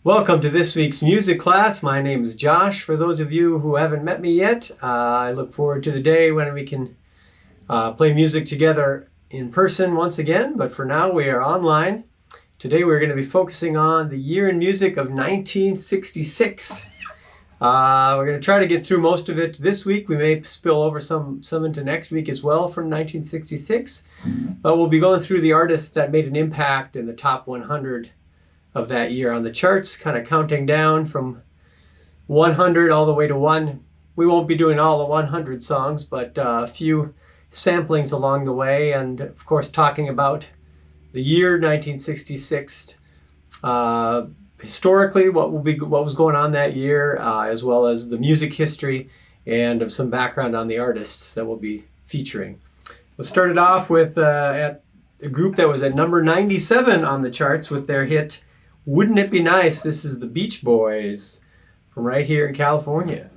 Welcome to this week's music class. My name is Josh. For those of you who haven't met me yet, I look forward to the day when we can play music together in person once again, but for now we are online. Today we're going to be focusing on the year in music of 1966. We're going to try to get through most of it this week. We may spill over some into next week as well from 1966, but we'll be going through the artists that made an impact in the top 100 of that year on the charts, kind of counting down from 100 all the way to 1. We won't be doing all the 100 songs, but a few samplings along the way, and of course talking about the year 1966, historically what was going on that year, as well as the music history and some background on the artists that we'll be featuring. We'll start it off with at a group that was at number 97 on the charts with their hit "Wouldn't It Be Nice." This is the Beach Boys from right here in California.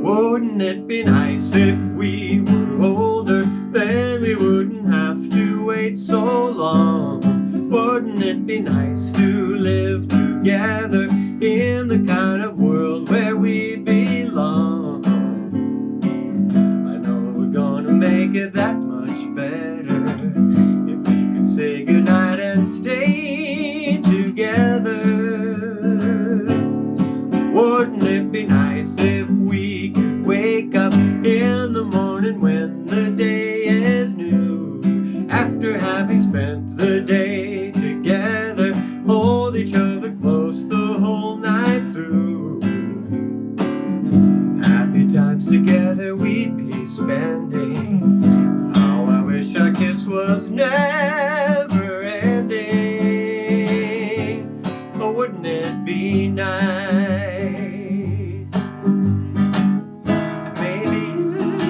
Wouldn't it be nice if we were older, then we wouldn't have to wait so long? Wouldn't it be nice to live together in the kind of world where we belong? I know we're gonna make it that much better if we could say goodnight and stay together. Wouldn't it be nice if we could wake up in the morning when the day is new, after having spent the day together, hold each other close the whole night through? Happy times together we'd be spending. How I wish our kiss was never ending. Oh, wouldn't it be nice? Maybe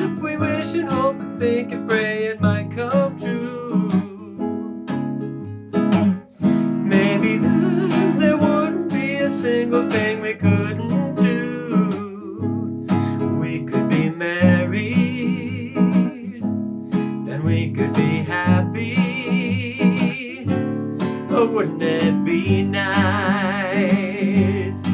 if we wish and hope and think and pray, it might come true. Maybe then there wouldn't be a single thing we couldn't do. We could be married, then we could be happy. Oh, wouldn't it be nice? You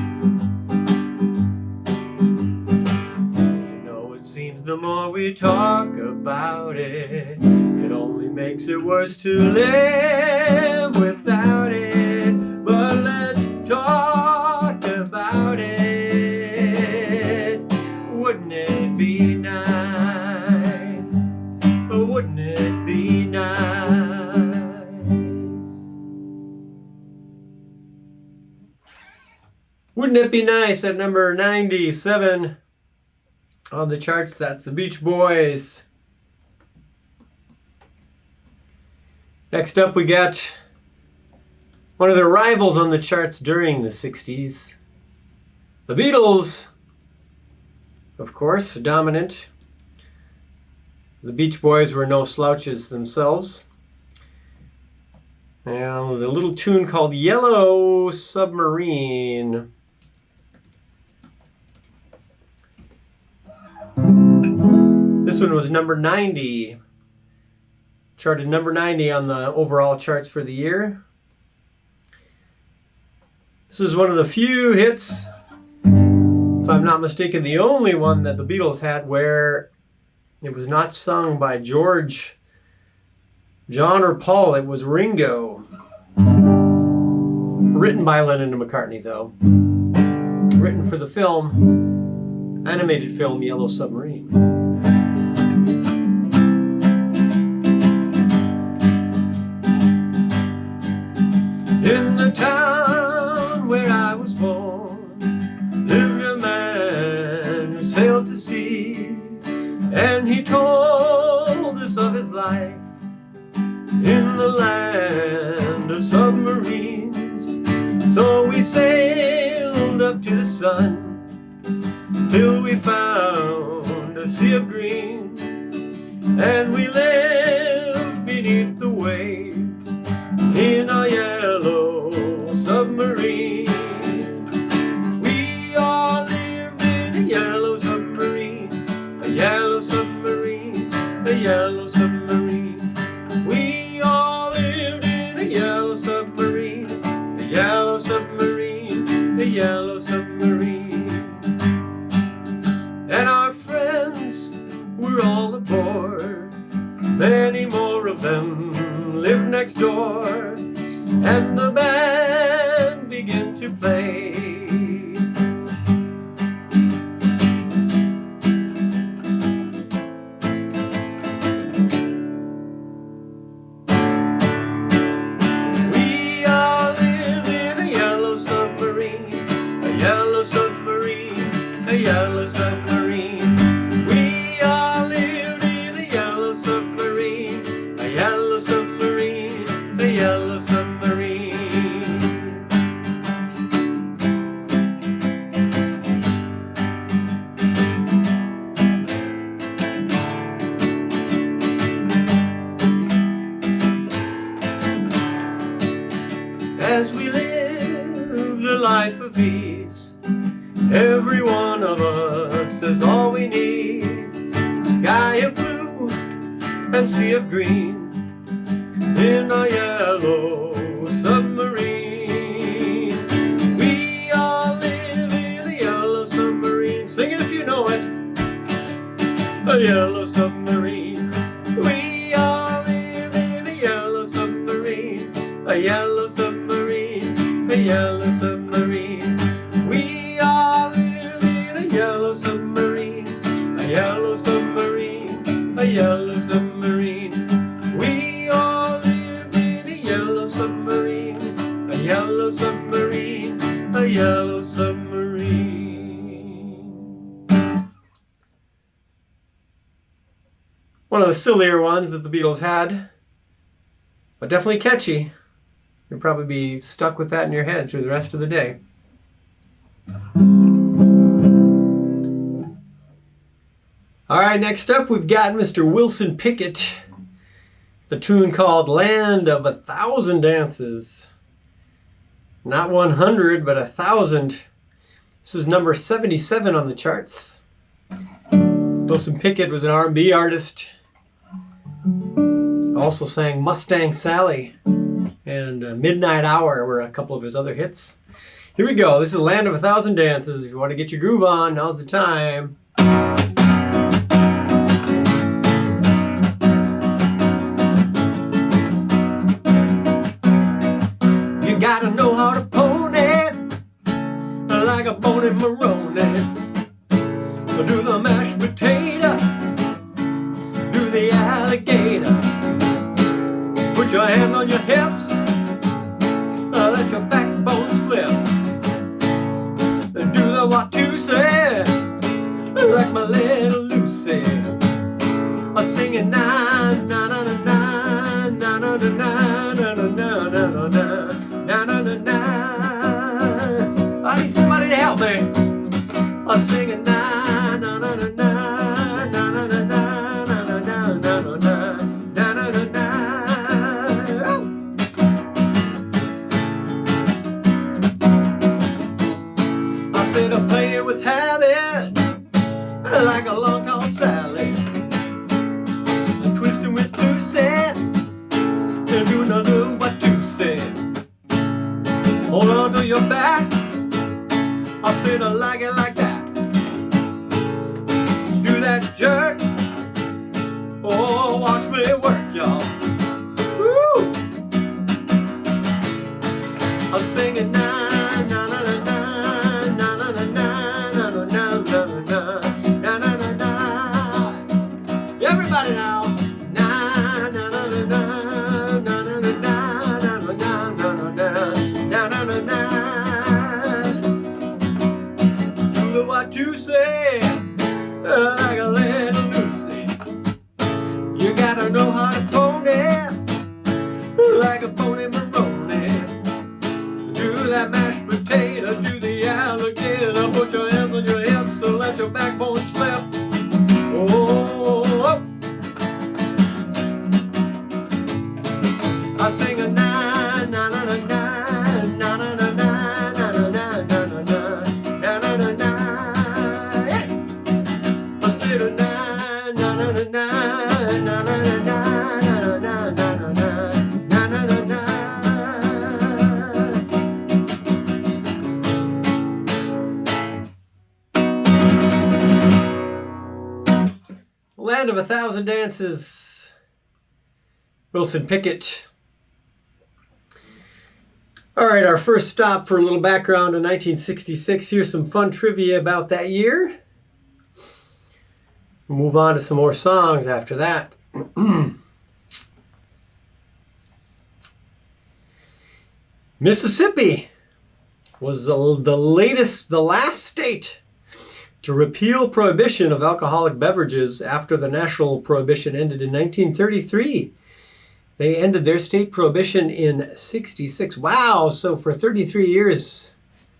know, it seems the more we talk about it, it only makes it worse to live without it. But let's talk about it. Wouldn't it be nice? Oh, wouldn't it be nice? Wouldn't it be nice at number 97 on the charts? That's the Beach Boys. Next up, we got one of their rivals on the charts during the 60s. The Beatles, of course, dominant. The Beach Boys were no slouches themselves. And a little tune called Yellow Submarine. This one was number 90. Charted number 90 on the overall charts for the year. This is one of the few hits, if I'm not mistaken, the only one that the Beatles had where it was not sung by George, John, or Paul. It was Ringo. Written by Lennon and McCartney, though. Written for the film, animated film, Yellow Submarine. In the town where I was born lived a man who sailed to sea, and he told us of his life in the land of submarines. So we sailed up to the sun till we found a sea of green, and we lived beneath the waves in our yellow yellow submarine. We all lived in a yellow submarine, a yellow submarine, a yellow submarine. And our friends were all aboard. Many more of them lived next door, and the band began to play. We all live in a yellow submarine, a yellow submarine, a yellow submarine. We all lived in a yellow submarine, a yellow submarine, a yellow submarine. As we live the life of ease, every one of us is all we need. Sky of blue and sea of green in a yellow submarine. We all live in a yellow submarine. Sing it if you know it. A yellow submarine. We all live in a yellow submarine, a yellow submarine, a yellow submarine. We all live in a yellow submarine, a yellow submarine, a yellow submarine. We all live in a yellow submarine, a yellow submarine, a yellow submarine. One of the sillier ones that the Beatles had, but definitely catchy. You'll probably be stuck with that in your head through the rest of the day. All right, next up we've got Mr. Wilson Pickett. The tune called Land of 1,000 Dances. Not 100, but 1,000. This is number 77 on the charts. Wilson Pickett was an R&B artist. Also sang Mustang Sally and Midnight Hour were a couple of his other hits. Here we go. This is Land of 1,000 Dances. If you want to get your groove on, now's the time. You gotta know how to pony like a pony Maroney. Do the mashed potato, do the alligator. Put your hands on your hips, let your backbone slip. Do the Watusi, like my little Lucy. I'm singing na na na na na na na na na na na na na na. I need somebody to help me. I'm singing na na na na na na na na na na na na na na na. I said I play with habit like a long tall Sally, twisting with Lucy, and do another Watusi. Hold on to your back. I said I like it like that. Do that jerk. Oh, watch me work, y'all. Woo! I'm singing na na na na na na na na na na na na na na na. Everybody now. Na na na na na na na na na na na na na na. What you say, like a little Lucy. You gotta know how to pony, like a pony Maroney. Do that mashed potato, do the alligator. Put your hands on your hips, so let your backbone slip. Oh, I sing a na na na na na na na na na na na na na na na. Na na na na na 1,000 Dances. Wilson Pickett. All right, our first stop for a little background in 1966. Here's some fun trivia about that year. We'll move on to some more songs after that. Mississippi was the last state to repeal prohibition of alcoholic beverages after the national prohibition ended in 1933. They ended their state prohibition in 66. Wow, so for 33 years,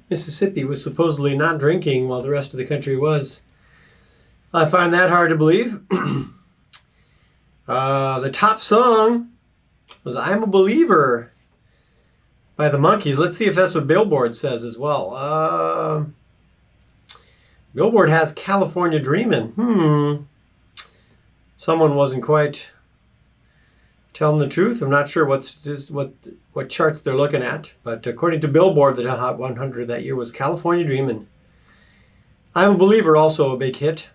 Mississippi was supposedly not drinking while the rest of the country was. I find that hard to believe. The top song was I'm a Believer by the Monkees. Let's see if that's what Billboard says as well. Billboard has California Dreamin'. Someone wasn't quite telling the truth. I'm not sure what charts they're looking at, but according to Billboard, the Hot 100 that year was California Dreamin'. I'm a Believer, also a big hit.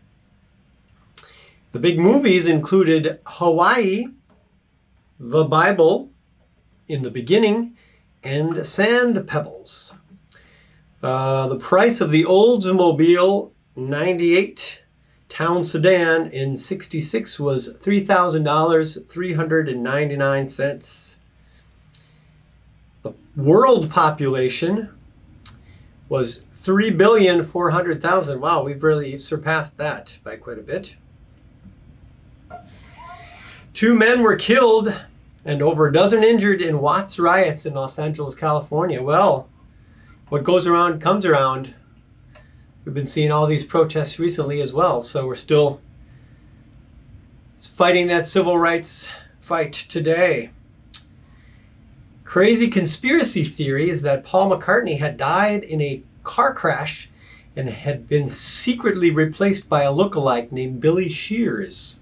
The big movies included Hawaii, The Bible, In the Beginning, and Sand Pebbles. The price of the Oldsmobile 98 town sedan in 66 was $3,000, 399 cents. The world population was 3,400,000. Wow, we've really surpassed that by quite a bit. 2 men were killed and over a dozen injured in Watts riots in Los Angeles, California. Well, what goes around comes around. We've been seeing all these protests recently as well, so we're still fighting that civil rights fight today. Crazy conspiracy theory is that Paul McCartney had died in a car crash and had been secretly replaced by a lookalike named Billy Shears.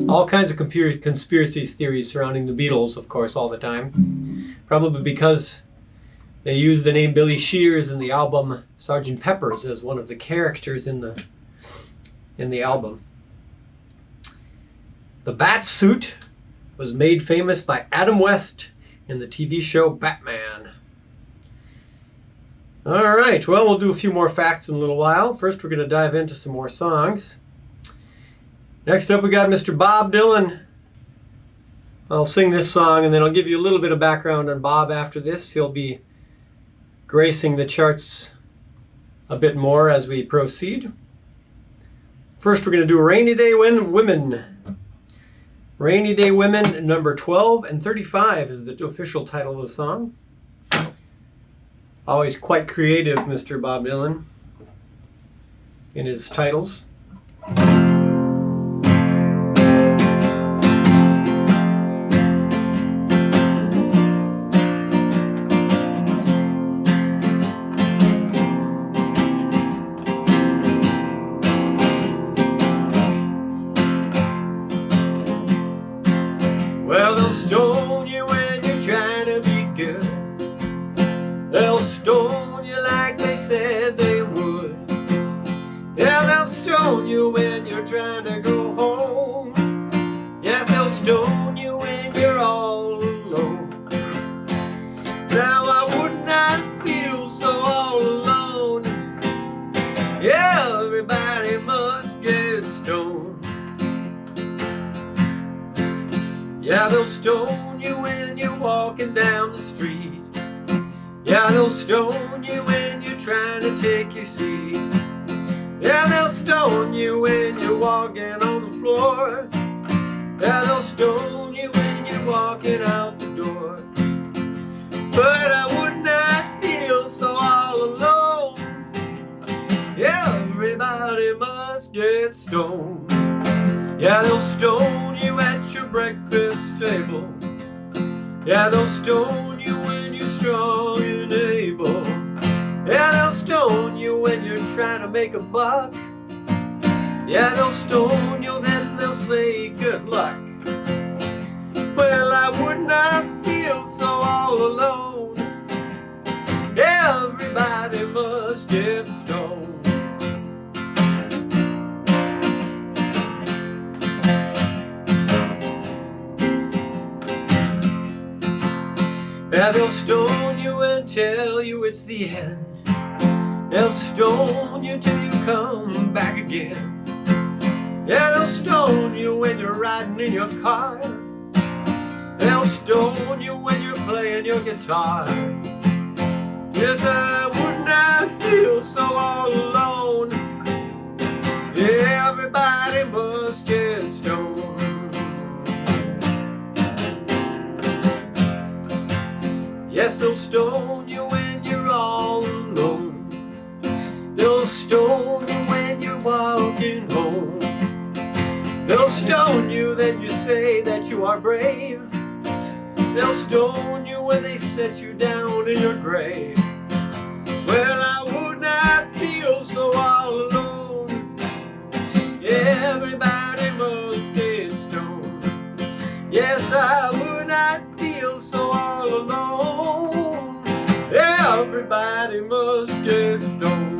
All kinds of conspiracy theories surrounding the Beatles, of course, all the time. Probably because they used the name Billy Shears in the album Sgt. Pepper's as one of the characters in the album. The bat suit was made famous by Adam West in the TV show Batman. All right, well, we'll do a few more facts in a little while. First, we're going to dive into some more songs. Next up, we got Mr. Bob Dylan. I'll sing this song, and then I'll give you a little bit of background on Bob after this. He'll be gracing the charts a bit more as we proceed. First, we're going to do Rainy Day Women. Rainy Day Women, number 12 and 35 is the official title of the song. Always quite creative, Mr. Bob Dylan, in his titles. Well, they'll stone you when you're trying to be good. They'll stone you like they said they would. Yeah, they'll stone you when you're trying to go home. Yeah, they'll stone you when you're all alone. Now I would not feel so all alone. Yeah, everybody must get stoned. Yeah, they'll stone you when you're walking down the street. Yeah, they'll stone you when you're trying to take your seat. Yeah, they'll stone you when you're walking on the floor. Yeah, they'll stone you when you're walking out the door. But I would not feel so all alone. Yeah, everybody must get stoned. Yeah, they'll stone you at your breakfast table. Yeah, they'll stone you when you're strong and able. Yeah, they'll stone you when you're trying to make a buck. Yeah, they'll stone you, then they'll say good luck. Well, I would not feel so all alone. Everybody must get stoned. Yeah, they'll stone you and tell you it's the end. They'll stone you till you come back again. Yeah, they'll stone you when you're riding in your car. They'll stone you when you're playing your guitar. Yes, I would not feel so all alone. Yeah, everybody must get stoned. Yes, they'll stone you when you're all alone. They'll stone you when you're walking home. They'll stone you, then you say that you are brave. They'll stone you when they set you down in your grave. Well, I would not feel so all alone. Yeah, everybody must get stoned. Yes, I would not feel so all alone. Yeah, everybody must get stoned.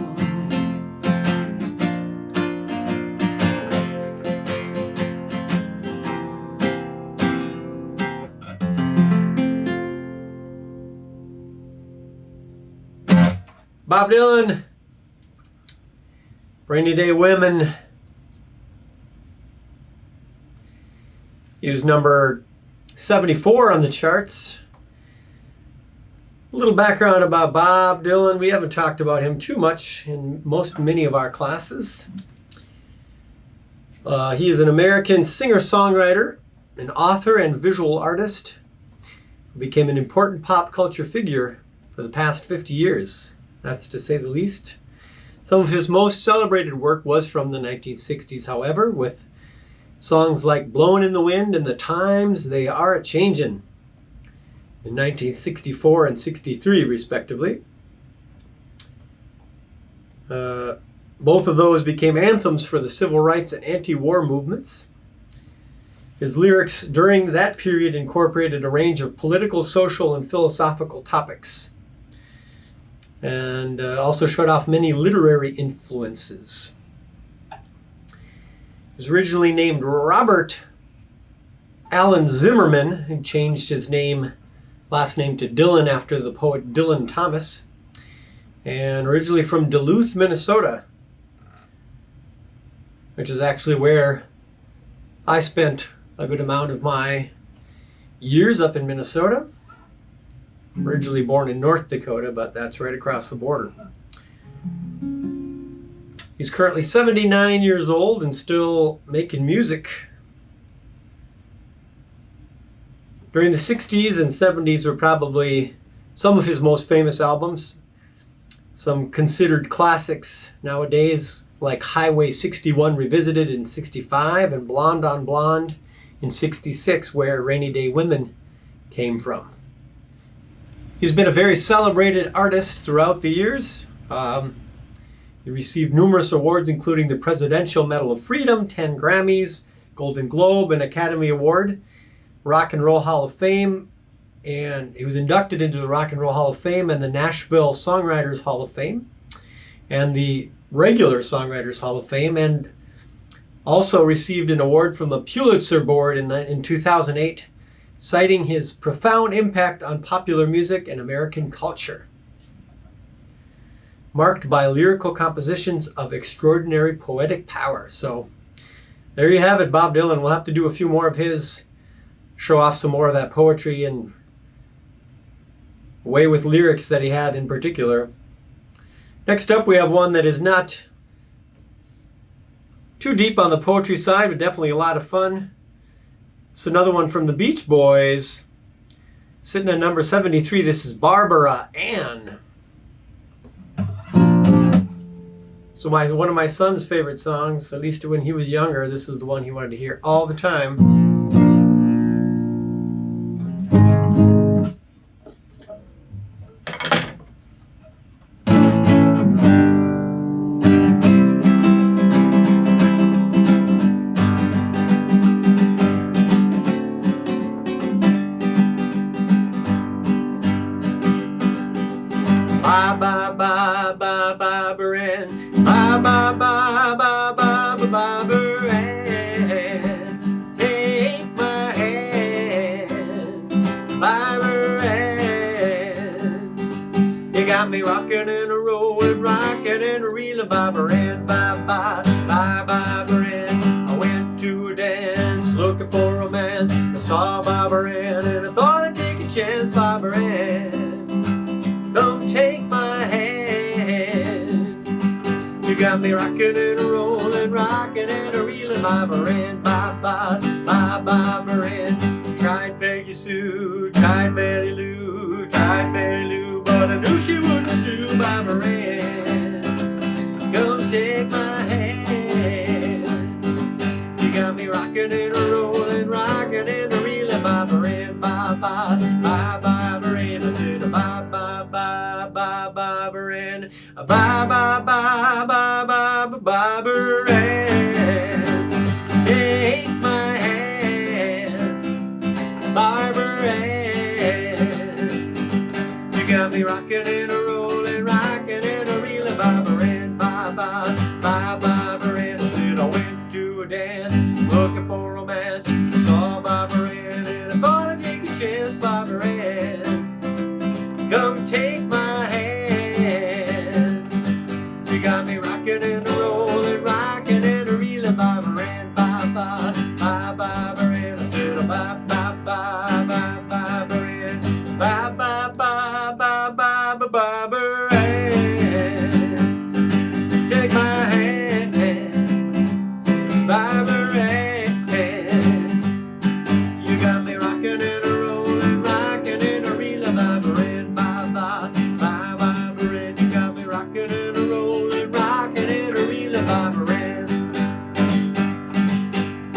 Bob Dylan, Rainy Day Women. He was number 74 on the charts. A little background about Bob Dylan. We haven't talked about him too much in many of our classes. He is an American singer-songwriter, an author and visual artist who became an important pop culture figure for the past 50 years. That's to say the least. Some of his most celebrated work was from the 1960s, however, with songs like Blowin' in the Wind and The Times They Are A-Changin' in 1964 and 63, respectively. Both of those became anthems for the civil rights and anti-war movements. His lyrics during that period incorporated a range of political, social, and philosophical topics, and also showed off many literary influences. He was originally named Robert Allen Zimmerman and changed his last name to Dylan after the poet Dylan Thomas, and originally from Duluth, Minnesota, which is actually where I spent a good amount of my years, up in Minnesota. Originally born in North Dakota, but that's right across the border. He's currently 79 years old and still making music. During the 60s and 70s were probably some of his most famous albums. Some considered classics nowadays, like Highway 61 Revisited in 65 and Blonde on Blonde in 66, where Rainy Day Women came from. He's been a very celebrated artist throughout the years. He received numerous awards, including the Presidential Medal of Freedom, 10 Grammys, Golden Globe, and Academy Award, Rock and Roll Hall of Fame, and he was inducted into the Rock and Roll Hall of Fame and the Nashville Songwriters Hall of Fame, and the regular Songwriters Hall of Fame, and also received an award from the Pulitzer Board in 2008, citing his profound impact on popular music and American culture, marked by lyrical compositions of extraordinary poetic power. So there you have it, Bob Dylan. We'll have to do a few more of his, show off some more of that poetry and way with lyrics that he had in particular. Next up, we have one that is not too deep on the poetry side, but definitely a lot of fun. It's another one from the Beach Boys, sitting at number 73. This is Barbara Ann. So one of my son's favorite songs, at least when he was younger, this is the one he wanted to hear all the time. Bye bye bye bye Barbara Ann. Bye bye bye bye bye bye Barbara Ann. Hey reeling, bobberin', bye-bye, bye-bye-berin'. I went to a dance looking for romance. I saw bobberin' and I thought I'd take a chance, bobberin'. Come take my hand. You got me rockin' and a-rollin', rockin' and a-reelin', bobberin', bye-bye, bye-bye-berin'. Tried Peggy Sue, tried Mary Lou, but I knew she wouldn't do, bobberin'. Come take my hand. You got me rockin' and a-rollin', rockin' and a-reelin', bobberin', bye-bye, bye-bye-berin'. I said bye-bye, bye-bye-bye-berin', bye-bye-bye-bye-bye-berin'. Take my hand, bobberin'. You got me rockin' and a-rollin', rockin' and a-reelin', bobberin', bye-bye, bye-bye-berin'. I said I went to a dance looking for romance. I saw bobberin' and I thought I'd take a chance, bobberin'. Come take my hand. You got me rockin' and a-rollin', rockin' and a-reelin', bobberin', bye-bye, bye-bye-berin'. I said bye-bye-bye-bye-bye-berin', bye-bye-bye-bye-bye-berin'. Take my hand, bobberin'. You got me rockin' and a-rollin', rockin' and a-reelin', bobberin', bye-bye, bye-bye-berin'. You got me rockin' and a-rollin', rockin' and a-reelin', bobberin'.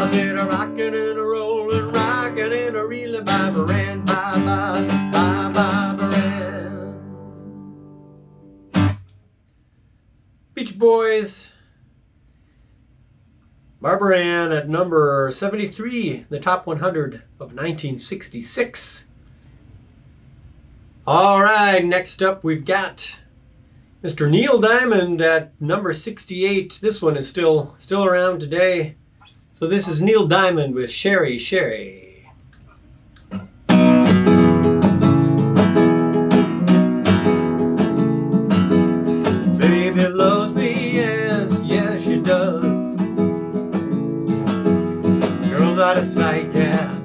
I said a rockin' and a-rollin', rockin' and a-reelin', bobberin', bye-bye, bye-bye-berin'. Beach Boys, Barbara Ann at number 73, the top 100 of 1966. All right, next up we've got Mr. Neil Diamond at number 68. This one is still around today. So this is Neil Diamond with Sherry, Sherry. Baby loves me, yes, yes she does. Girls out of sight, yeah.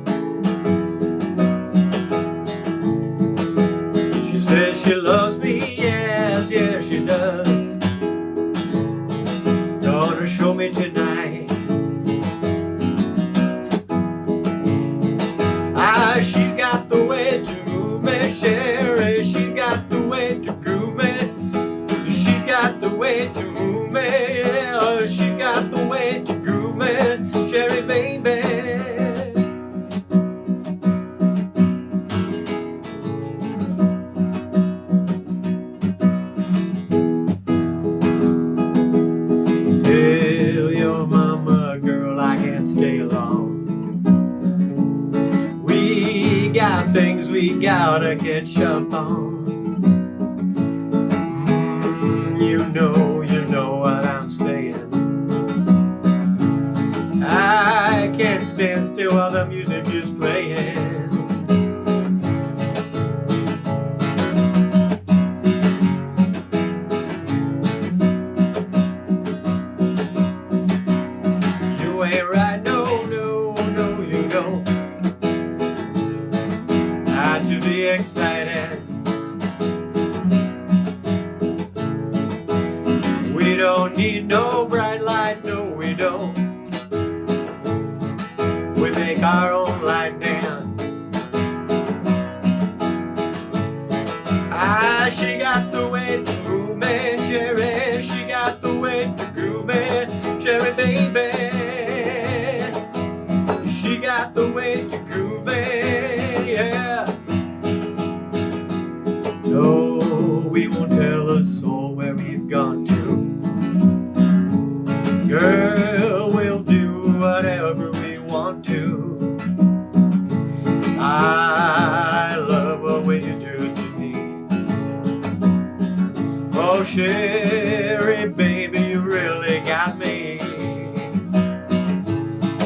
She says she loves me, yes, yes she does. Gonna show me tonight. She's got the way to move me, Sherry. She's got the way to groove me. She's got the way to move me, yeah. She's got the way to groove me, Sherry, baby. Tell your mama, girl, I can't stay long. Got things we gotta catch up on. You know what I'm saying. I can't stand still while the music is playing. You ain't right, no, you know. To be excited. We don't need no bright lights, no we don't. We make our own light dance. She got the way to groove me, Sherry. She got the way to groove me, Sherry, baby. She got the way to groove me, yeah. No, we won't tell a soul where we've gone to. Girl, we'll do whatever we want to. I love the way you do it to me. Oh, Sherry, baby, you really got me.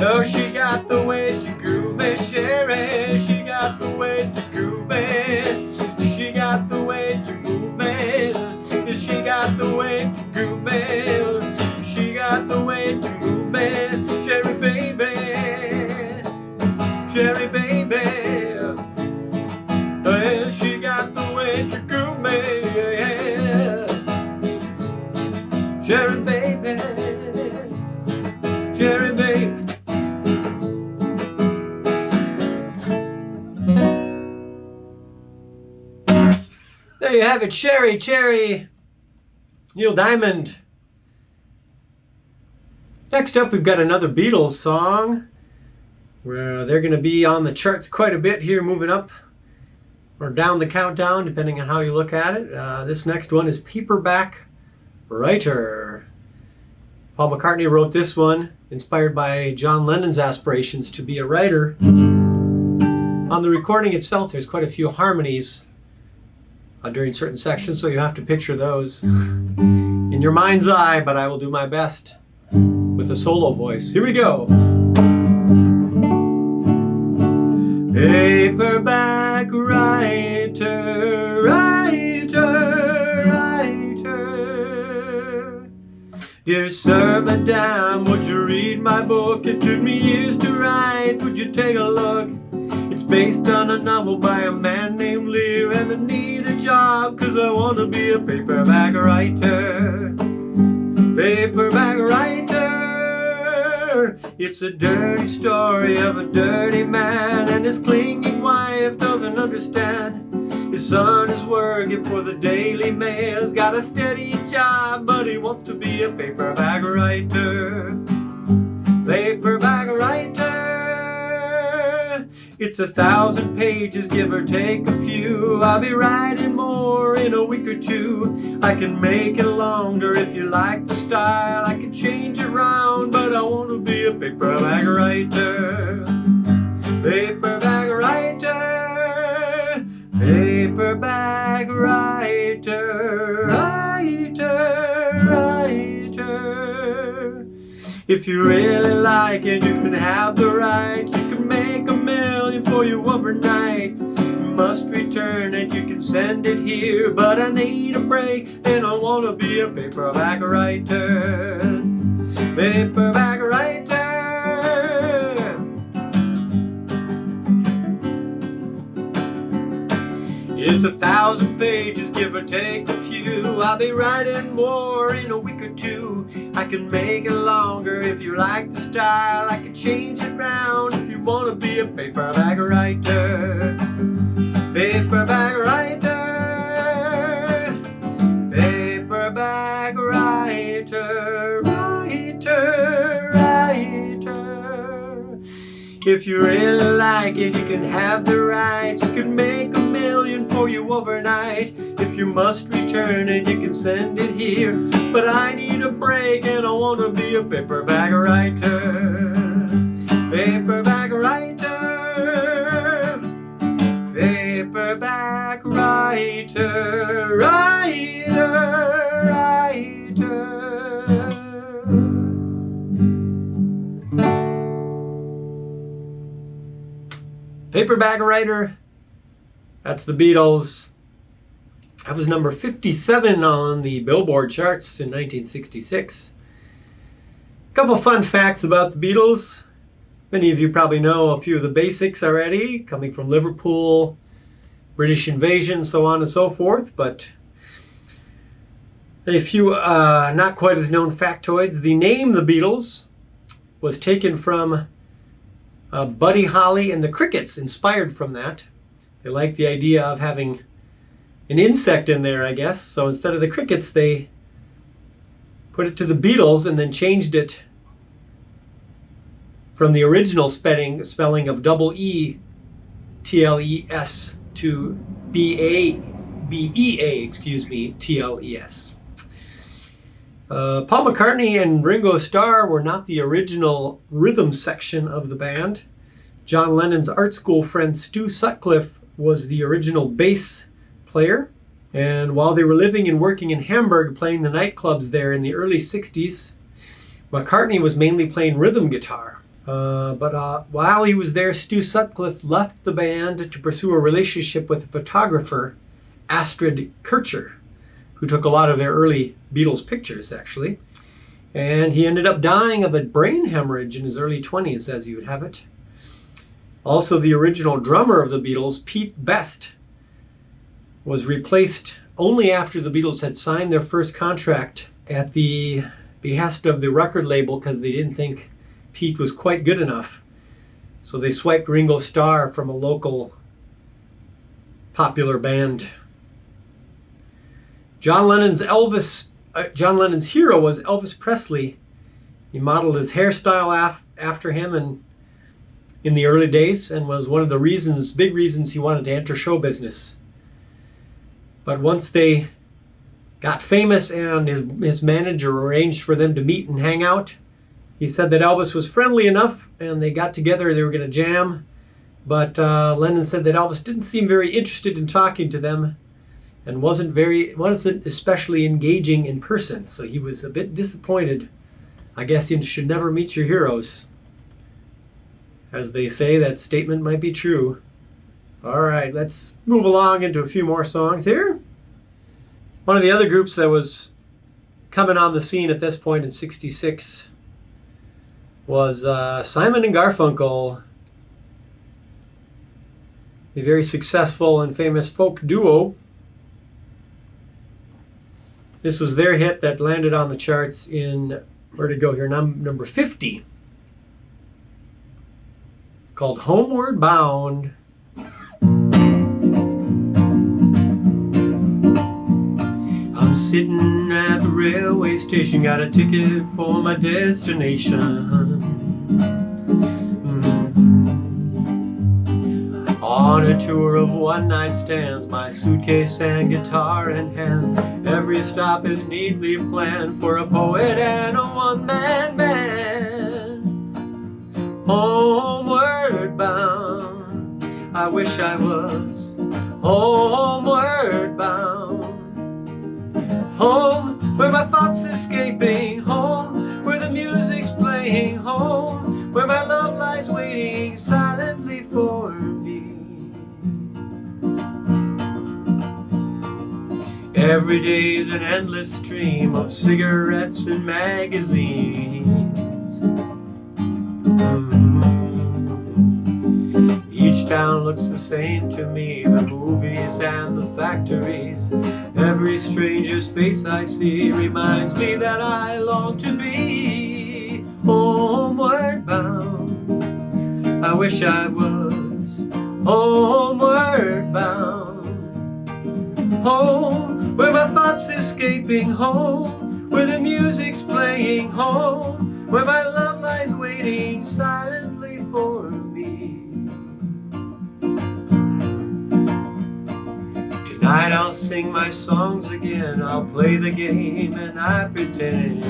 Oh, she got the way to groove me, Sherry. She got the way to groove me. She got the way to move me. She got the way to groove me. There you have it, Sherry, Cherry, Neil Diamond. Next up, we've got another Beatles song where they're going to be on the charts quite a bit here, moving up or down the countdown, depending on how you look at it. This next one is Paperback Writer. Paul McCartney wrote this one, inspired by John Lennon's aspirations to be a writer. On the recording itself, there's quite a few harmonies during certain sections, so you have to picture those in your mind's eye, but I will do my best with a solo voice. Here we go. Paperback writer, writer, writer. Dear sir, madam, would you read my book? It took me years to write. Would you take a look? It's based on a novel by a man named Lear, and I need a job 'cause I want to be a paperback writer. Paperback writer. It's a dirty story of a dirty man, and his clinging wife doesn't understand. His son is working for the Daily Mail. He's got a steady job, but he wants to be a paperback writer. Paperback writer. It's 1,000 pages, give or take a few. I'll be writing more in a week or two. I can make it longer if you like the style. I can change it round, but I want to be a paperback writer. Paperback writer. Paperback writer. Writer, writer. If you really like it, you can have the right. You can make $1 million for you overnight. You must return it, you can send it here. But I need a break, and I want to be a paperback writer. Paperback writer. It's 1,000 pages, give or take a few. I'll be writing more in a week or two. I can make it longer if you like the style. I can change it round if you want to be a paperback writer. Paperback writer. Paperback writer. Writer, writer. If you really like it, you can have the rights. You can make $1 million for you overnight. If you must return it, you can send it here. But I need a break, and I want to be a paperback writer. Paperback writer. Paperback writer. Writer, writer. Paperback writer. That's the Beatles. That was number 57 on the Billboard charts in 1966. A couple fun facts about the Beatles. Many of you probably know a few of the basics already, coming from Liverpool, British invasion, so on and so forth, but a few not quite as known factoids. The name The Beatles was taken from Buddy Holly and the Crickets, inspired from that. They liked the idea of having an insect in there, I guess. So instead of the Crickets, they put it to the Beatles and then changed it from the original spelling of double E, T-L-E-S to B-E-A, T-L-E-S. Paul McCartney and Ringo Starr were not the original rhythm section of the band. John Lennon's art school friend Stu Sutcliffe was the original bass player. And while they were living and working in Hamburg, playing the nightclubs there in the early 60s, McCartney was mainly playing rhythm guitar. But while he was there, Stu Sutcliffe left the band to pursue a relationship with a photographer, Astrid Kircher, who took a lot of their early Beatles pictures, actually. And he ended up dying of a brain hemorrhage in his early 20s, as you would have it. Also, the original drummer of the Beatles, Pete Best, was replaced only after the Beatles had signed their first contract at the behest of the record label, because they didn't think Pete was quite good enough. So they swiped Ringo Starr from a local popular band. John Lennon's hero was Elvis Presley. He modeled his hairstyle after him and in the early days, and was one of the big reasons he wanted to enter show business. But once they got famous and his manager arranged for them to meet and hang out, he said that Elvis was friendly enough and they got together, they were going to jam. But Lennon said that Elvis didn't seem very interested in talking to them and wasn't especially engaging in person. So he was a bit disappointed. I guess you should never meet your heroes. As they say, that statement might be true. All right, let's move along into a few more songs here. One of the other groups that was coming on the scene at this point in '66 was Simon and Garfunkel, a very successful and famous folk duo. This was their hit that landed on the charts in, where'd it go here, number 50. Called Homeward Bound. I'm sitting at the railway station, got a ticket for my destination. On a tour of one-night stands, my suitcase and guitar in hand. Every stop is neatly planned for a poet and a one-man band. Homeward bound, I wish I was homeward bound. Home, where my thoughts escaping, home, where the music's playing, home, where my love lies waiting silently for me. Every day's an endless stream of cigarettes and magazines. Each town looks the same to me, the movies and the factories. Every stranger's face I see reminds me that I long to be homeward bound. I wish I was homeward bound. Home, where my thoughts escaping, home, where the music's playing, home, where my love lies waiting silently for me. Tonight I'll sing my songs again, I'll play the game and I pretend.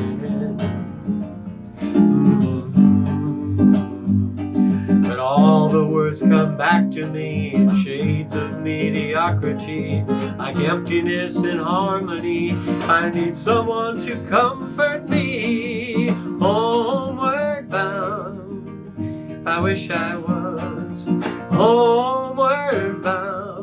But all the words come back to me in shades of mediocrity, like emptiness and harmony. I need someone to comfort me. Homeward bound, I wish I was homeward bound.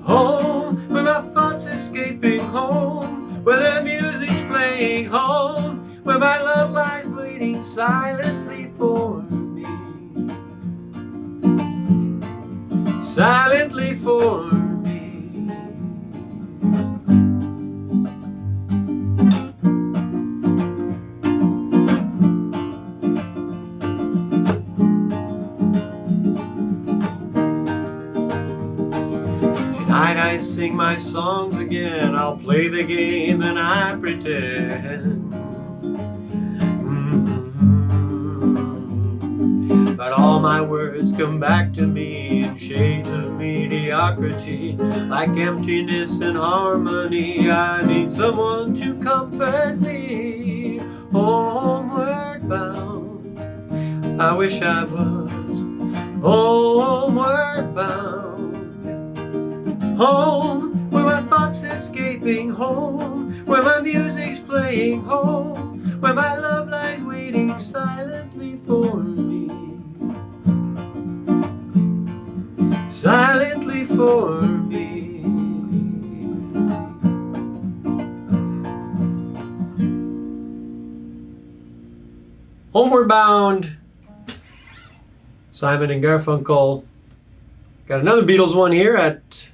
Home, where my thoughts escaping, home, where the music's playing, home, where my love lies waiting silently for me. Silently for me. Tonight I sing my songs again, I'll play the game and I pretend. But all my words come back to me in shades of mediocrity, like emptiness and harmony. I need someone to comfort me. Homeward bound, I wish I was homeward bound. Home, where my thoughts escaping, home, where my music's playing, home, where my love lies waiting silently for me. Silently for me. Homeward Bound, Simon and Garfunkel. Got another Beatles one here at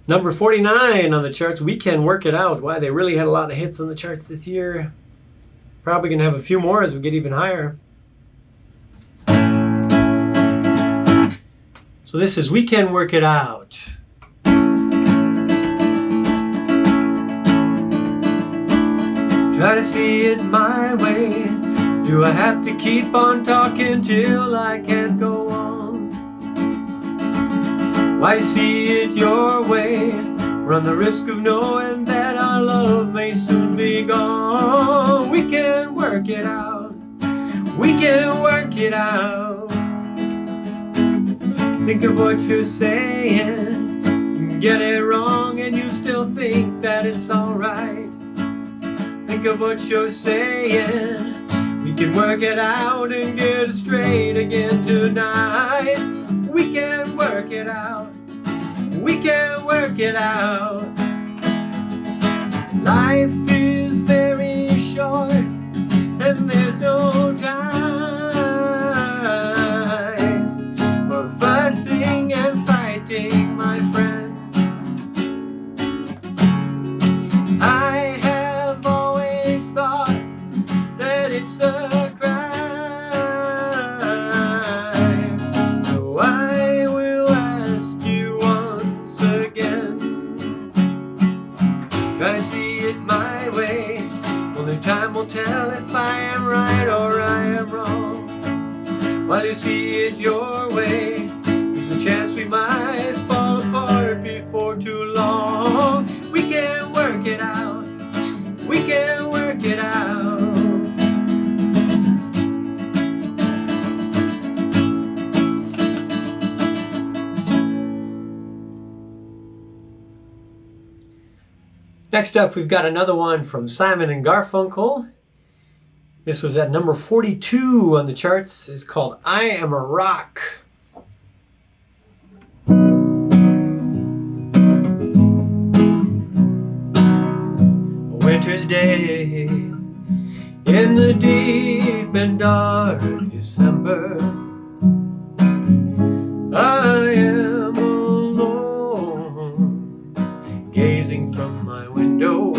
number 49 on the charts. We Can Work It Out. Why, they really had a lot of hits on the charts this year. Probably gonna have a few more as we get even higher. So this is We Can Work It Out. Try to see it my way. Do I have to keep on talking till I can't go on? Why see it your way? Run the risk of knowing that our love may soon be gone. We can work it out. We can work it out. Think of what you're saying. Get it wrong and you still think that it's alright. Think of what you're saying. We can work it out and get it straight again tonight. We can work it out. We can work it out. Life is very short and there's no time for fussing and fighting, my friend. I have always thought that it's a crime, so I will ask you once again. Try to see it my way. Only time will tell if I am right or I am wrong. While you see it your way, there's a chance we might fall apart before too long. We can work it out. We can work it out. Next up, we've got another one from Simon and Garfunkel. This was at number 42 on the charts. It's called I Am a Rock. A winter's day in the deep and dark December. I am alone, gazing from my window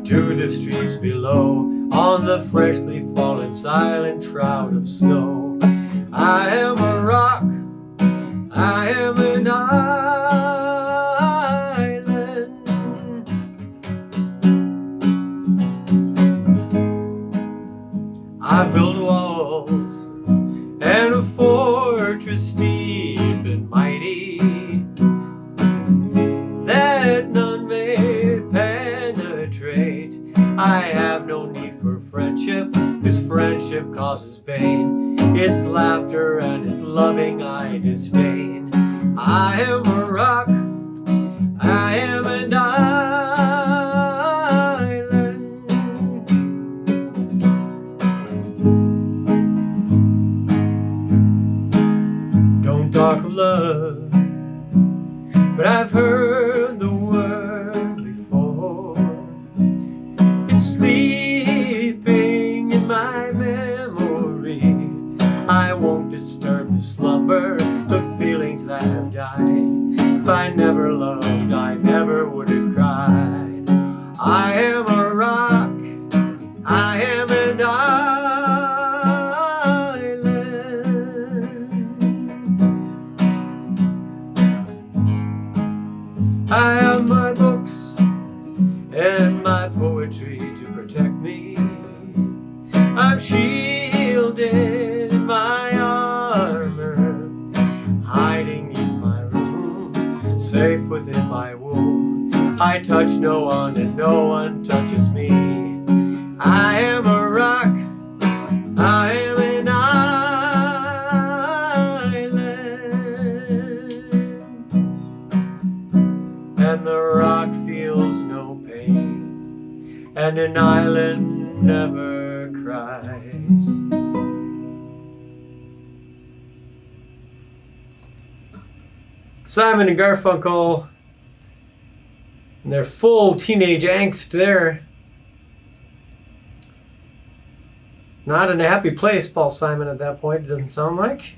to the streets below, on the freshly fallen silent shroud of snow. I am a rock, I am an island. I build walls and a fortress steep and mighty, that none may penetrate. I have no need for friendship, 'cause friendship causes pain. It's laughter and it's loving I disdain. I am a rock, I am an island. Don't talk of love, but I've heard the word before. It's sleeping in my memory. I won't disturb the slumber, the feelings that have died. If I never loved, I never would have cried. I am a rock, I am an island. I have my books and my poetry to protect me. I'm shielded in my armor, hiding in my room, safe within my womb. I touch no one and no one touches me. I am a rock, I am an island. And the rock feels no pain, and an island never cries. Simon and Garfunkel and their full teenage angst there. Not in a happy place, Paul Simon, at that point, it doesn't sound like.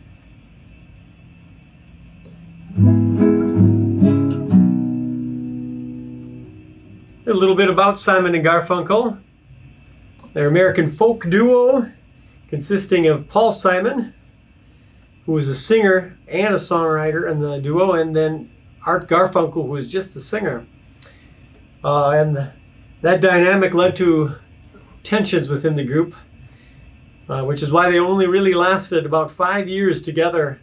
A little bit about Simon and Garfunkel. They're an American folk duo consisting of Paul Simon, who was a singer and a songwriter in the duo, and then Art Garfunkel, who was just the singer. And that dynamic led to tensions within the group, which is why they only really lasted about 5 years together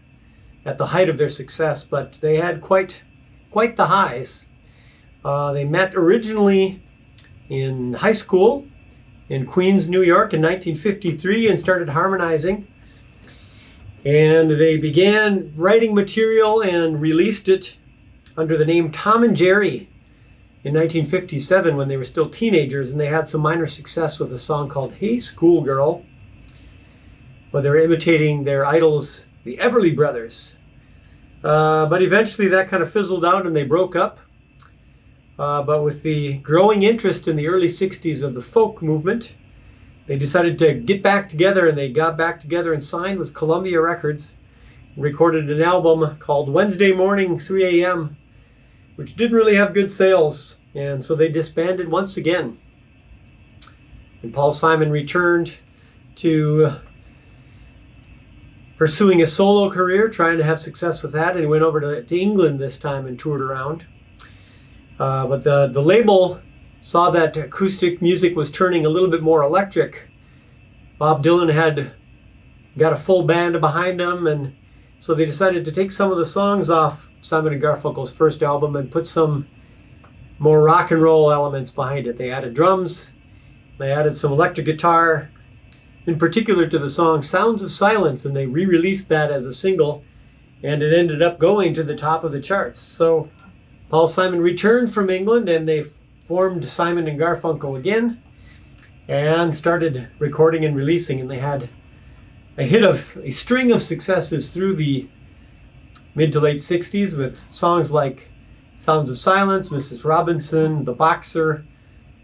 at the height of their success, but they had quite the highs. They met originally in high school in Queens, New York in 1953 and started harmonizing. And they began writing material and released it under the name Tom and Jerry in 1957 when they were still teenagers, and they had some minor success with a song called Hey Schoolgirl, where they were imitating their idols, the Everly Brothers. But eventually that kind of fizzled out and they broke up. But with the growing interest in the early 60s of the folk movement, they decided to get back together, and they got back together and signed with Columbia Records, recorded an album called Wednesday Morning 3 a.m., which didn't really have good sales, and so they disbanded once again. And Paul Simon returned to pursuing a solo career, trying to have success with that, and he went over to England this time and toured around. But the label saw that acoustic music was turning a little bit more electric. Bob Dylan had got a full band behind him, and so they decided to take some of the songs off Simon & Garfunkel's first album and put some more rock and roll elements behind it. They added drums, they added some electric guitar, in particular to the song Sounds of Silence, and they re-released that as a single, and it ended up going to the top of the charts. So Paul Simon returned from England, and they formed Simon & Garfunkel again and started recording and releasing, and they had a string of successes through the mid to late 60s with songs like Sounds of Silence, Mrs. Robinson, The Boxer,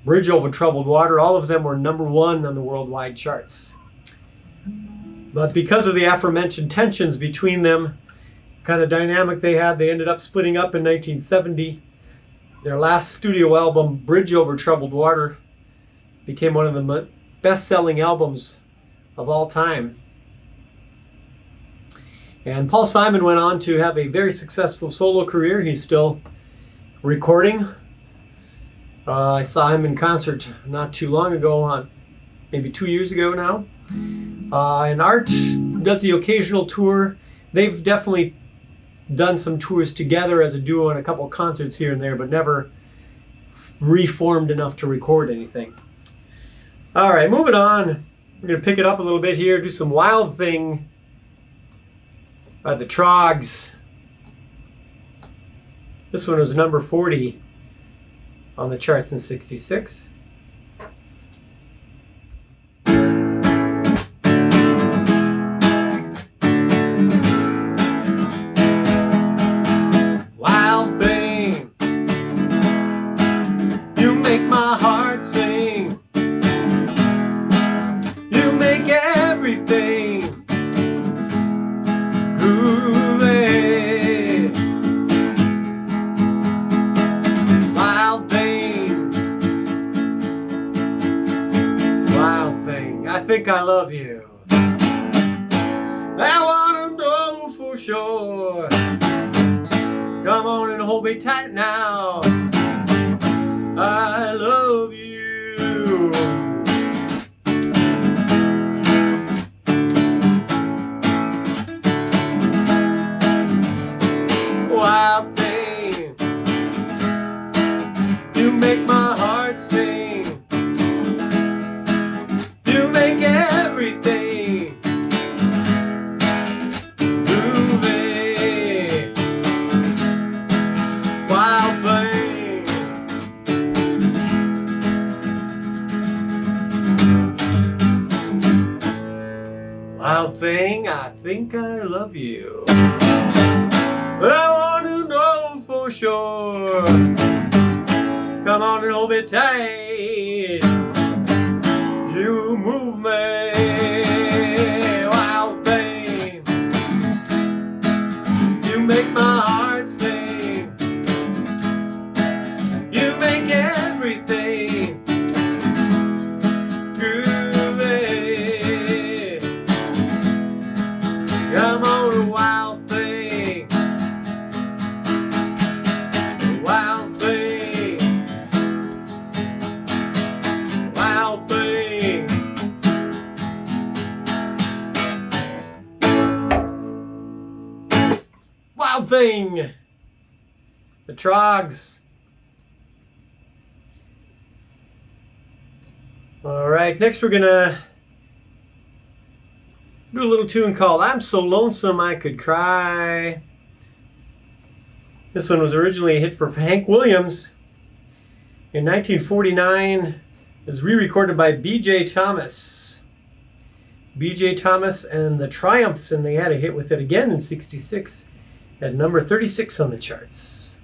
Bridge Over Troubled Water. All of them were #1 on the worldwide charts. But because of the aforementioned tensions between them, kind of dynamic they had, they ended up splitting up in 1970. Their last studio album, Bridge Over Troubled Water, became one of the best-selling albums of all time. And Paul Simon went on to have a very successful solo career. He's still recording. I saw him in concert not too long ago, maybe 2 years ago now. And Art does the occasional tour. They've definitely done some tours together as a duo and a couple concerts here and there, but never reformed enough to record anything. All right, moving on. We're going to pick it up a little bit here, do some Wild Thing by the Trogs. This one was number 40 on the charts in '66. Wild thing, you make my heart sing. You make everything groovy. Wild thing, wild thing, I think I love you. I wanna know for sure. Come on and hold me tight now. I love you. Wild thing, you make my heart sing. You make everything groovy. Wild thing, wild thing, I think I love you. But I want to know for sure. Come on and hold me tight. You move me. Wild thing, you make my heart sing. You make everything groovy. Come on, wild thing. Wild thing, Wild Thing. The Trogs. All right, next we're gonna do a little tune called I'm So Lonesome I Could Cry. This one was originally a hit for Hank Williams in 1949. It was re-recorded by B.J. Thomas. B.J. Thomas and the Triumphs, and they had a hit with it again in 66 at number 36 on the charts.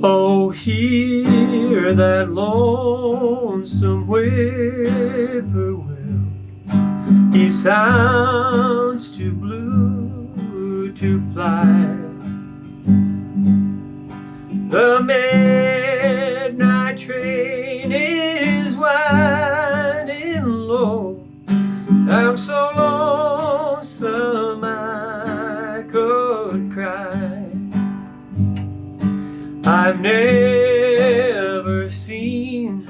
Oh, hear that lonesome whippoorwill. He sounds too blue to fly. The midnight train is winding low. I'm so lonesome I could cry. I've never seen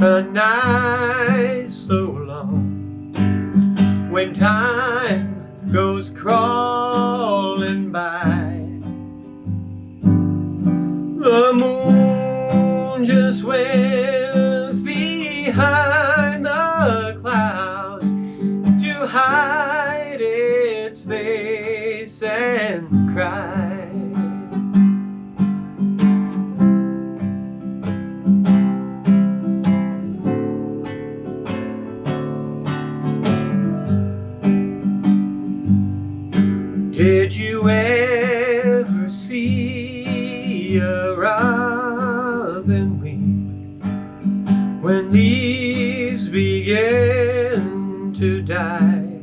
a night so long when time goes crawling by. The moon just went behind the clouds to hide its face and cry. Did you ever see a robin weep when leaves begin to die?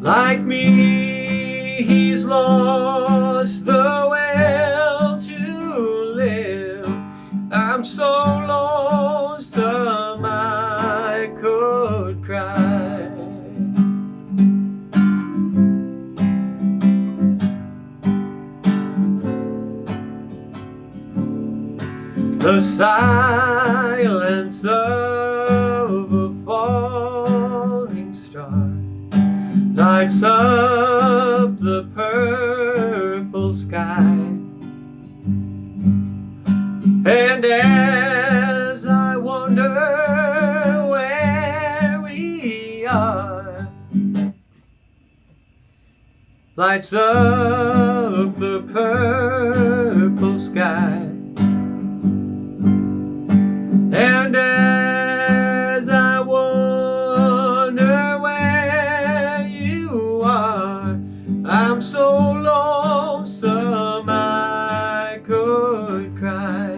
Like me, he's lost the will to live. I'm so lonesome I could cry. The silence of a falling star lights up the purple sky. And as I wonder where we are, lights up the purple sky. And as I wonder where you are, I'm so lonesome I could cry.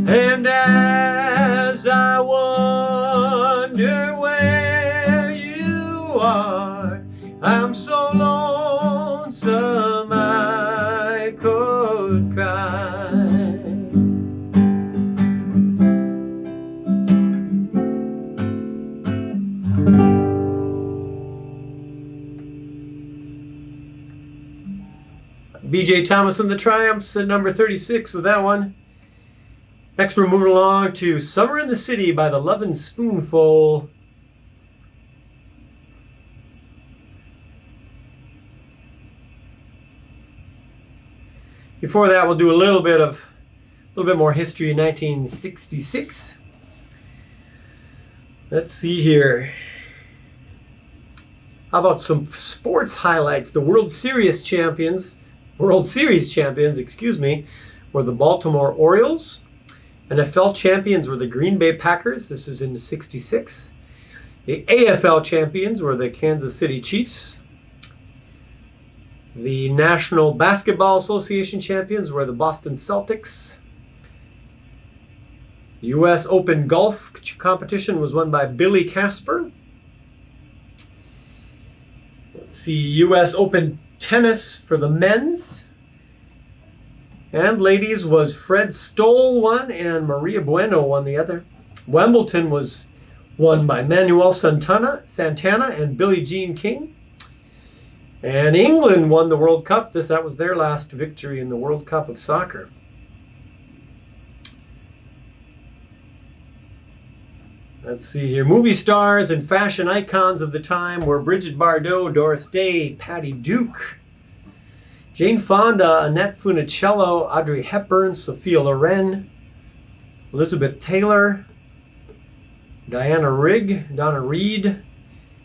And as I wonder where you are, I'm so lonesome I could cry. B.J. Thomas and the Triumphs at number 36 with that one. Next we're moving along to Summer in the City by the Lovin' Spoonful. Before that, we'll do a little bit more history in 1966. Let's see here. How about some sports highlights? The World Series champions, were the Baltimore Orioles. NFL champions were the Green Bay Packers. This is in '66. The AFL champions were the Kansas City Chiefs. The National Basketball Association champions were the Boston Celtics. The U.S. Open golf competition was won by Billy Casper. Let's see, U.S. Open tennis for the men's. And ladies was Fred Stoll one and Maria Bueno won the other. Wimbledon was won by Manuel Santana and Billie Jean King. And England won the World Cup. That was their last victory in the World Cup of soccer. Let's see here. Movie stars and fashion icons of the time were Bridget Bardot, Doris Day, Patty Duke, Jane Fonda, Annette Funicello, Audrey Hepburn, Sophia Loren, Elizabeth Taylor, Diana Rigg, Donna Reed,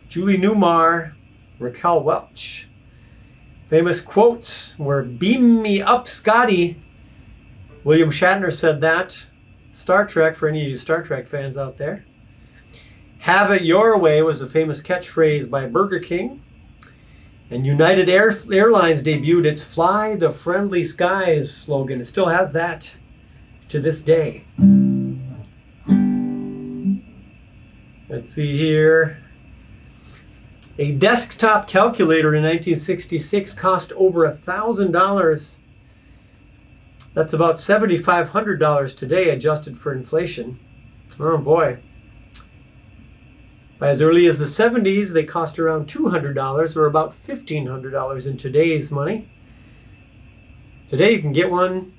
Julie Newmar, Raquel Welch. Famous quotes were, "Beam me up, Scotty." William Shatner said that. Star Trek, for any of you Star Trek fans out there. "Have it your way" was a famous catchphrase by Burger King. And United Airlines debuted its "Fly the Friendly Skies" slogan. It still has that to this day. Let's see here. A desktop calculator in 1966 cost over $1,000. That's about $7,500 today, adjusted for inflation. Oh boy. By as early as the 70s, they cost around $200, or about $1,500 in today's money. Today you can get one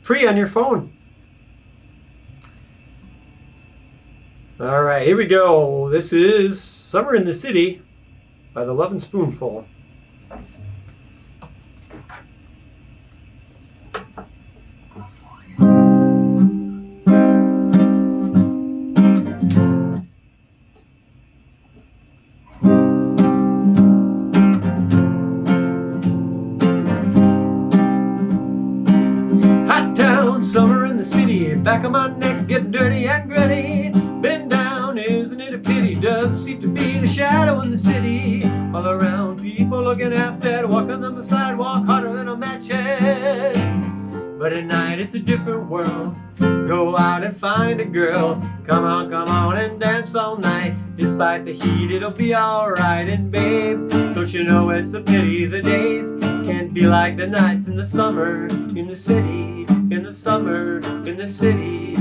free on your phone. All right, here we go. This is "Summer in the City" by the Lovin' Spoonful. Hot town, summer in the city, back of my neck getting dirty and gritty. Been down, isn't it a pity? Doesn't seem to be the shadow in the city. All around, people looking half dead, walking on the sidewalk harder than a match head. But at night it's a different world. Go out and find a girl. Come on and dance all night. Despite the heat, it'll be alright. And babe, don't you know it's a pity the days can't be like the nights in the summer in the city, in the summer in the city.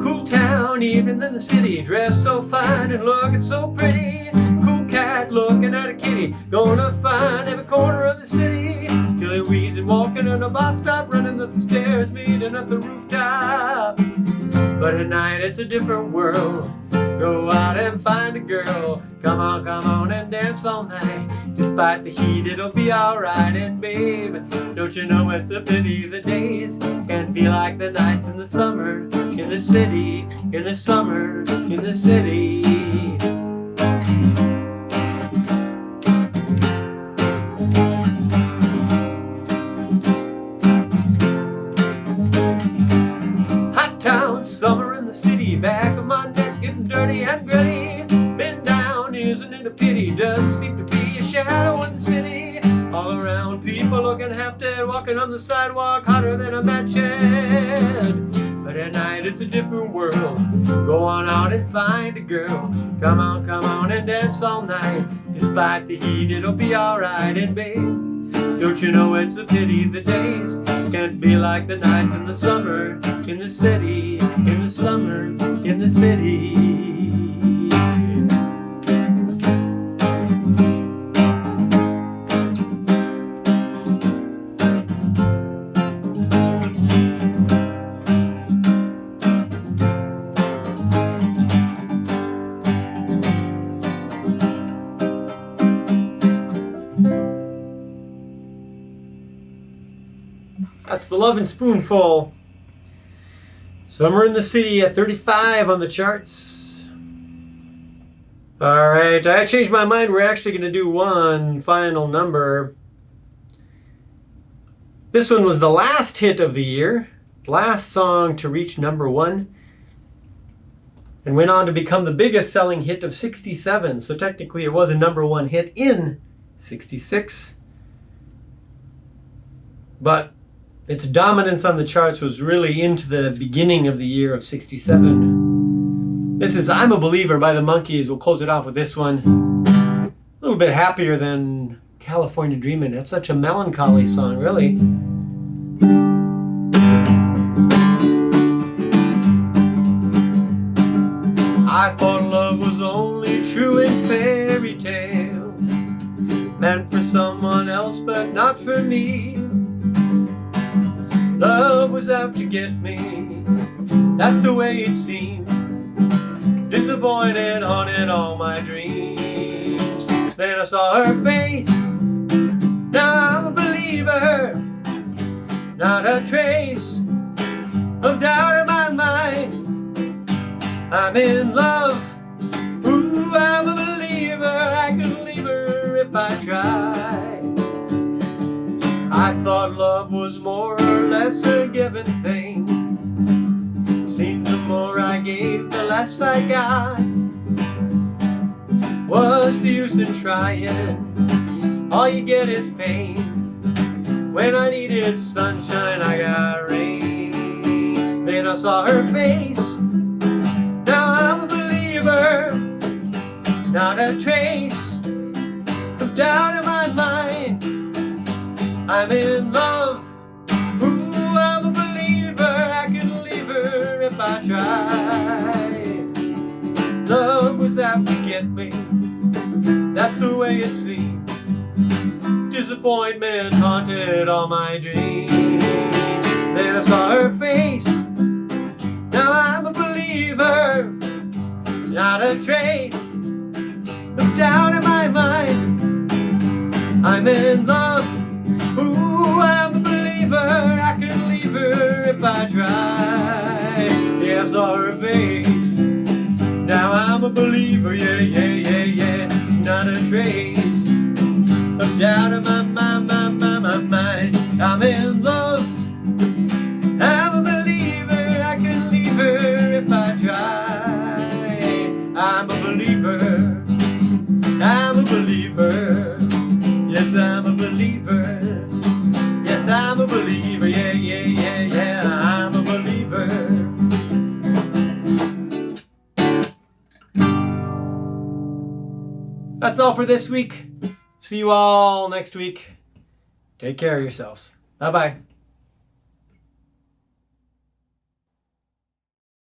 Cool town, evening in the city, dressed so fine and looking so pretty. Cool cat looking at a kitty, gonna find every corner of the city. Till he wheezing, walking on a bus stop, running up the stairs, meeting at the rooftop. But at night it's a different world. Go out and find a girl. Come on and dance all night. Despite the heat, it'll be alright. And babe, don't you know it's a pity the days can't be like the nights in the summer in the city, in the summer in the city. Hot town, summer in the city, back of my neck getting dirty and gritty. Been down, isn't it a pity? Doesn't seem to be a shadow in the city. All around, people looking half dead, walking on the sidewalk hotter than a match head. But at night it's a different world. Go on out and find a girl. Come on and dance all night. Despite the heat, it'll be alright. And babe, don't you know it's a pity the days can't be like the nights in the summer in the city, in the summer in the city. That's the Lovin' Spoonful. Summer in the City at 35 on the charts. All right, I changed my mind. We're actually going to do one final number. This one was the last hit of the year, last song to reach #1, and went on to become the biggest selling hit of '67. So technically it was a #1 hit in '66. But its dominance on the charts was really into the beginning of the year of '67. This is "I'm a Believer" by the Monkees. We'll close it off with this one. A little bit happier than "California Dreamin'." That's such a melancholy song, really. I thought love was only true in fairy tales, meant for someone else but not for me. Love was out to get me, that's the way it seemed. Disappointed haunted all my dreams. Then I saw her face. Now I'm a believer. Not a trace of doubt in my mind. I'm in love. Ooh, I'm a believer. I could leave her if I tried. I thought love was more or less a given thing. Seems the more I gave, the less I got. What's the use in trying? All you get is pain. When I needed sunshine, I got rain. Then I saw her face. Now I'm a believer. Not a trace of doubt in my mind. I'm in love. Ooh, I'm a believer. I could leave her if I tried. Love was out to get me. That's the way it seemed. Disappointment haunted all my dreams. Then I saw her face. Now I'm a believer. Not a trace of doubt in my mind. I'm in love. Ooh, I'm a believer. I could leave her if I tried. Yeah, I saw her face. Now I'm a believer. Yeah, yeah, yeah, yeah. Not a trace of doubt in my mind. I'm in love. I'm a believer. I could leave her if I tried. I'm a believer. I'm a believer. Yes, I'm a believer. Yes, I'm a believer. Yeah, yeah, yeah, yeah. I'm a believer. That's all for this week. See you all next week. Take care of yourselves. Bye-bye.